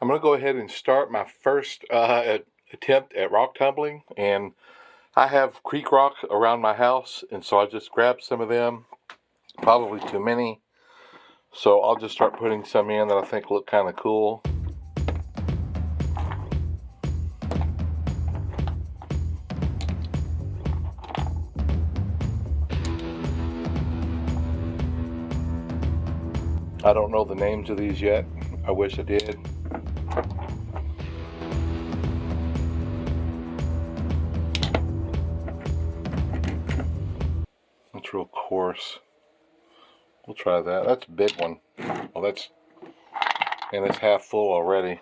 going to go ahead and start my first attempt at rock tumbling. And I have creek rock around my house, and so I just grabbed some of them. Probably too many. So I'll just start putting some in that I think look kind of cool. I don't know the names of these yet. I wish I did. That's real coarse. We'll try that. That's a big one. Well, and it's half full already.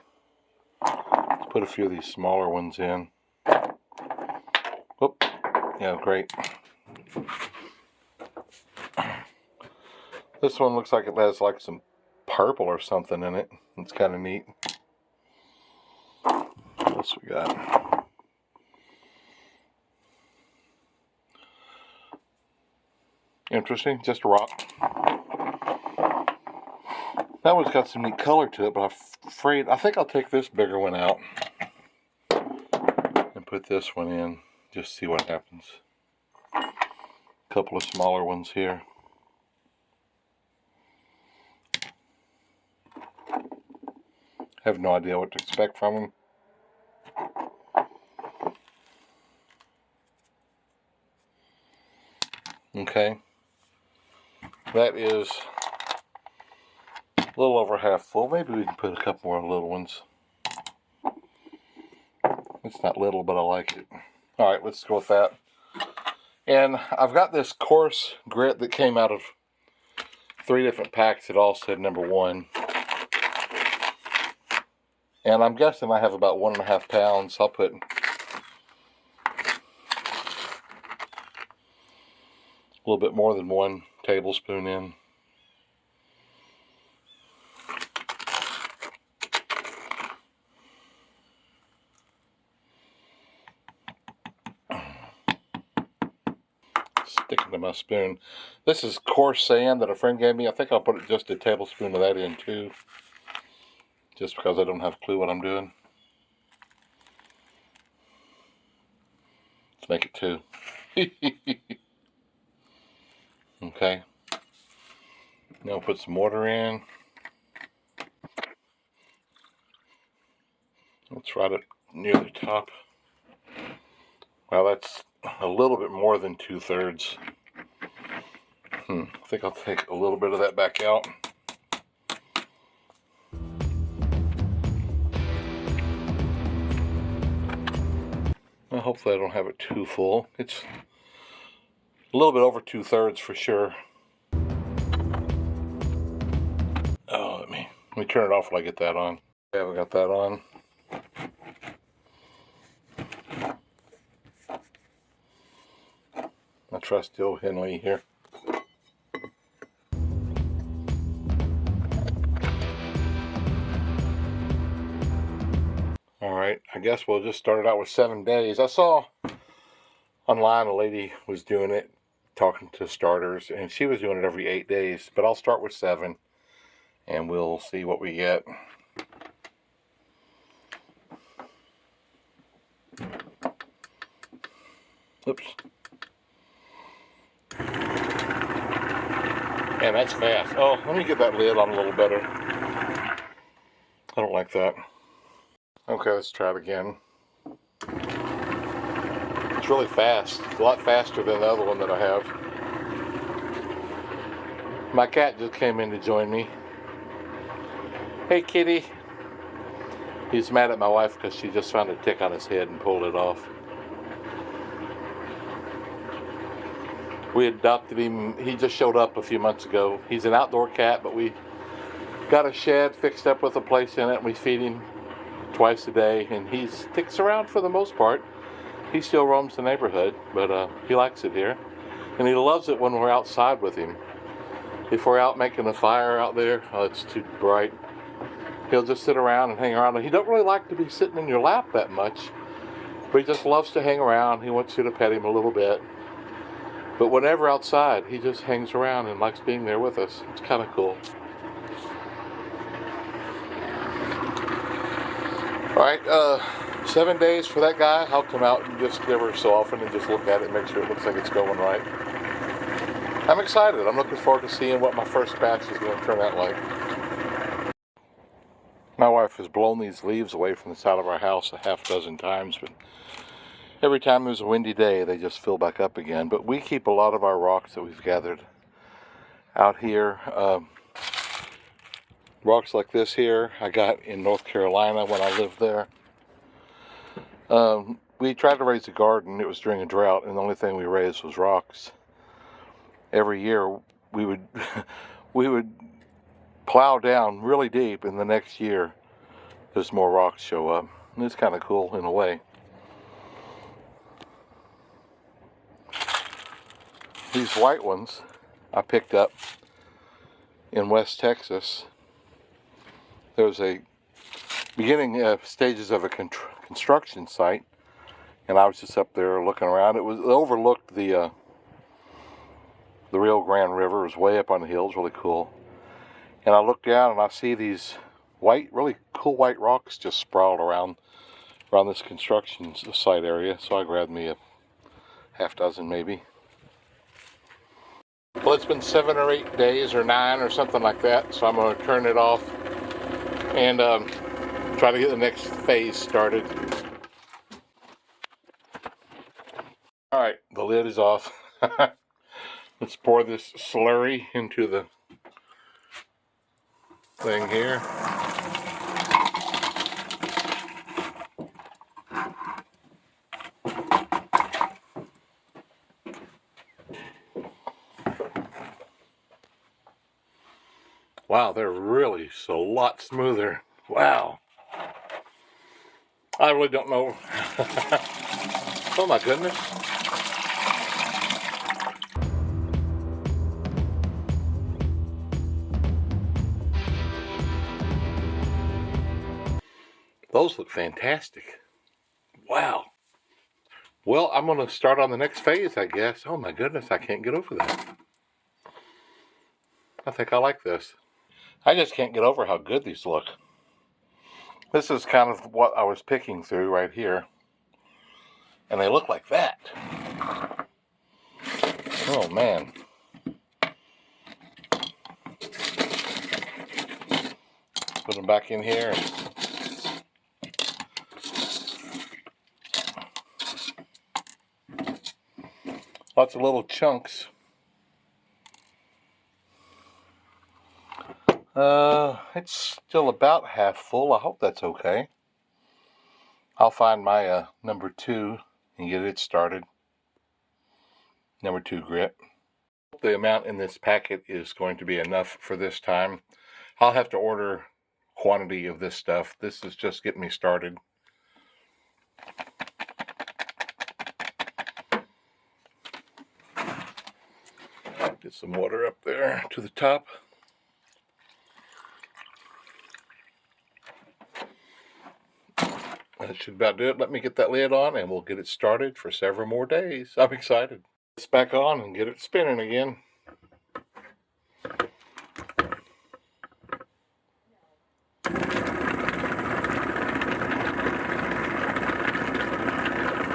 Let's put a few of these smaller ones in. Oh, yeah, great. This one looks like it has like some purple or something in it. It's kind of neat. What else we got? Interesting, just a rock. That one's got some neat color to it, but I think I'll take this bigger one out and put this one in. Just see what happens. A couple of smaller ones here. Have no idea what to expect from them. Okay. That is a little over half full. Maybe we can put a couple more little ones. It's not little, but I like it. Alright, let's go with that. And I've got this coarse grit that came out of 3 different packs that all said number 1. And I'm guessing I have about 1.5 pounds. I'll put a little bit more than 1 tablespoon in. Sticking to my spoon. This is coarse sand that a friend gave me. I think I'll put just a tablespoon of that in too. Just because I don't have a clue what I'm doing. Let's make it 2. Okay. Now I'll put some water in. Let's right up near the top. Well, that's a little bit more than 2/3. I think I'll take a little bit of that back out. Well, hopefully I don't have it too full. It's a little bit over 2/3 for sure. Oh, let me turn it off while I get that on. I haven't got that on. I trust old Henley here. Alright, I guess we'll just start it out with 7 days. I saw online a lady was doing it, talking to starters, and she was doing it every 8 days. But I'll start with 7, and we'll see what we get. Oops. Man, that's fast. Oh, let me get that lid on a little better. I don't like that. Okay, let's try it again. It's really fast. It's a lot faster than the other one that I have. My cat just came in to join me. Hey, kitty. He's mad at my wife because she just found a tick on his head and pulled it off. We adopted him. He just showed up a few months ago. He's an outdoor cat, but we got a shed fixed up with a place in it. We feed him twice a day, and he sticks around for the most part. He still roams the neighborhood, but he likes it here. And he loves it when we're outside with him. If we're out making a fire out there, oh, it's too bright, he'll just sit around and hang around. And he don't really like to be sitting in your lap that much, but he just loves to hang around. He wants you to pet him a little bit. But whenever outside, he just hangs around and likes being there with us. It's kind of cool. Alright, 7 days for that guy. I'll come out and just every so often and just look at it, make sure it looks like it's going right. I'm excited. I'm looking forward to seeing what my first batch is going to turn out like. My wife has blown these leaves away from the side of our house a half dozen times, but every time there's a windy day, they just fill back up again. But we keep a lot of our rocks that we've gathered out here. Rocks like this here, I got in North Carolina when I lived there. We tried to raise a garden. It was during a drought, and the only thing we raised was rocks. Every year, we would we would plow down really deep, and the next year, there's more rocks show up. And it's kind of cool in a way. These white ones I picked up in West Texas. There was a beginning stages of a construction site, and I was just up there looking around. It overlooked the Rio Grande River. It was way up on the hills, really cool. And I looked down and I see these white, really cool white rocks just sprawled around this construction site area. So I grabbed me a half dozen maybe. Well, it's been 7 or 8 days or 9 or something like that, so I'm going to turn it off and try to get the next phase started. Alright, the lid is off. Let's pour this slurry into the thing here. Wow, they're really a lot smoother. Wow. I really don't know. Oh my goodness. Those look fantastic. Wow. Well, I'm going to start on the next phase, I guess. Oh my goodness, I can't get over that. I think I like this. I just can't get over how good these look. This is kind of what I was picking through right here. And they look like that. Oh man. Put them back in here. Lots of little chunks. It's still about half full. I hope that's okay. I'll find my number 2 and get it started. Number 2 grit. The amount in this packet is going to be enough for this time. I'll have to order quantity of this stuff. This is just getting me started. Get some water up there to the top. That should about do it. Let me get that lid on and we'll get it started for several more days. I'm excited. It's back on and get it spinning again.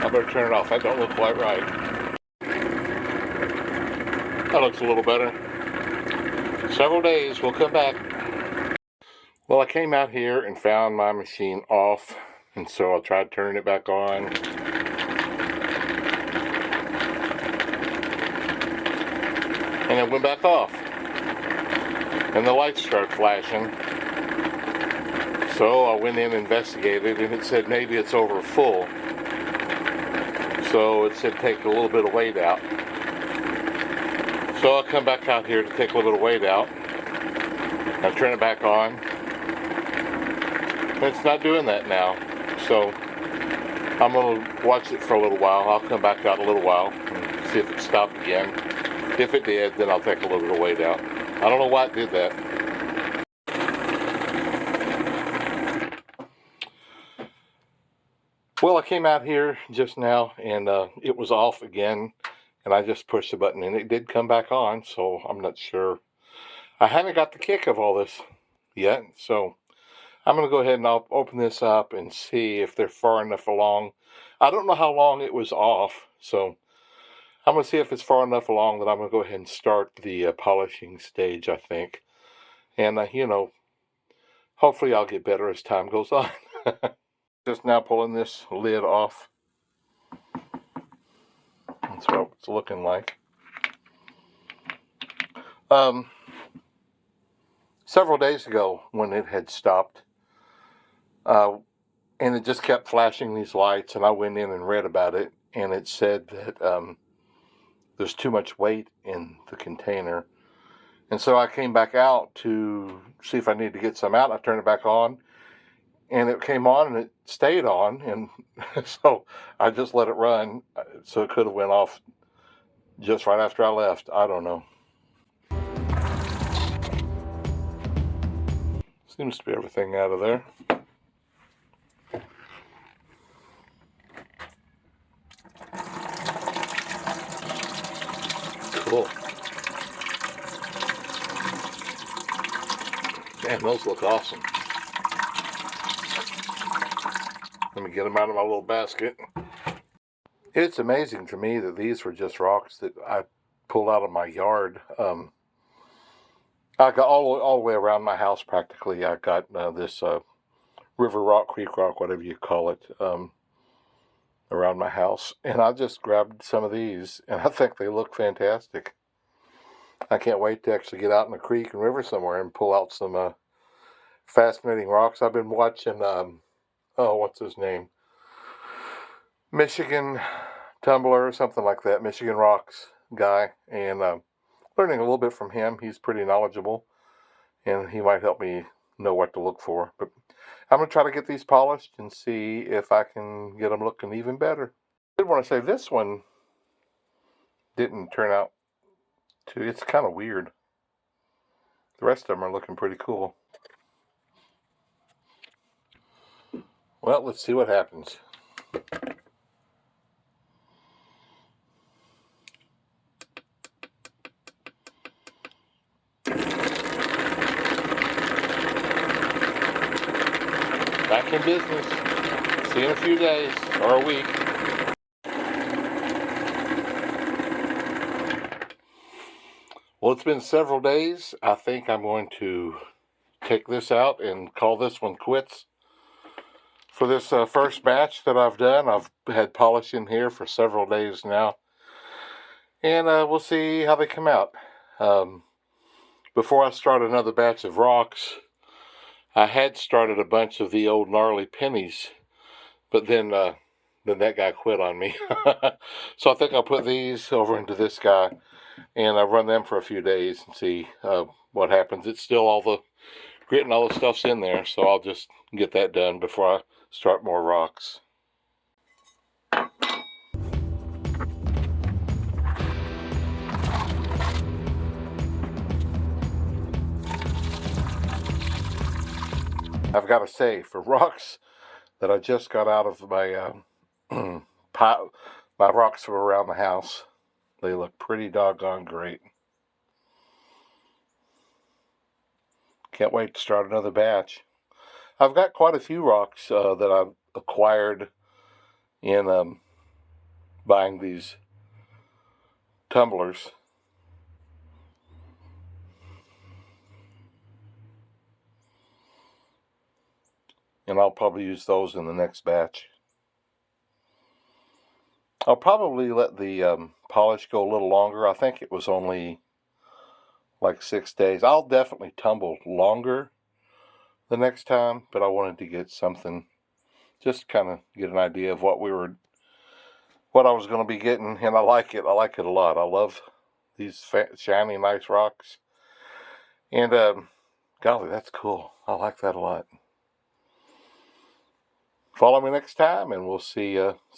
I better turn it off. That don't look quite right. That looks a little better. Several days, we'll come back. Well, I came out here and found my machine off, and so I tried turning it back on. And it went back off. And the lights started flashing. So I went in and investigated, and it said maybe it's over full. So it said take a little bit of weight out. So I'll come back out here to take a little bit of weight out. I'll turn it back on. It's not doing that now. So I'm going to watch it for a little while. I'll come back out a little while and see if it stopped again. If it did, then I'll take a little bit of weight out. I don't know why it did that. Well, I came out here just now and it was off again. And I just pushed the button and it did come back on. So I'm not sure. I haven't got the kick of all this yet. So I'm going to go ahead and I'll open this up and see if they're far enough along. I don't know how long it was off, so I'm going to see if it's far enough along that I'm going to go ahead and start the polishing stage, I think. And, hopefully I'll get better as time goes on. Just now pulling this lid off. That's what it's looking like. Several days ago when it had stopped, and it just kept flashing these lights, and I went in and read about it, and it said that there's too much weight in the container. And so I came back out to see if I needed to get some out. I turned it back on, and it came on, and it stayed on, and so I just let it run. So it could have went off just right after I left. I don't know. Seems to be everything out of there. Cool. Man, those look awesome. Let me get them out of my little basket. It's amazing to me that these were just rocks that I pulled out of my yard. I got all the way around my house practically. I got this river rock, creek rock, whatever you call it, around my house. And I just grabbed some of these, and I think they look fantastic. I can't wait to actually get out in the creek and river somewhere and pull out some fascinating rocks. I've been watching, what's his name? Michigan Tumbler or something like that. Michigan Rocks guy. And learning a little bit from him. He's pretty knowledgeable, and he might help me know what to look for. But I'm going to try to get these polished and see if I can get them looking even better. I did want to say this one didn't turn out to, it's kind of weird. The rest of them are looking pretty cool. Well, let's see what happens. Back in business. See you in a few days or a week. Well, it's been several days. I think I'm going to take this out and call this one quits. For this first batch that I've done, I've had polish in here for several days now. And we'll see how they come out. Before I start another batch of rocks, I had started a bunch of the old gnarly pennies, but then that guy quit on me. So I think I'll put these over into this guy, and I'll run them for a few days and see what happens. It's still all the grit and all the stuff's in there, so I'll just get that done before I start more rocks. I've got to say, for rocks that I just got out of my my rocks from around the house, they look pretty doggone great. Can't wait to start another batch. I've got quite a few rocks that I've acquired in buying these tumblers. And I'll probably use those in the next batch. I'll probably let the polish go a little longer. I think it was only like 6 days. I'll definitely tumble longer the next time, but I wanted to get something, just kind of get an idea of what I was going to be getting, and I like it. I like it a lot. I love these shiny, nice rocks. And golly, that's cool. I like that a lot. Follow me next time, and we'll see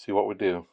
what we do.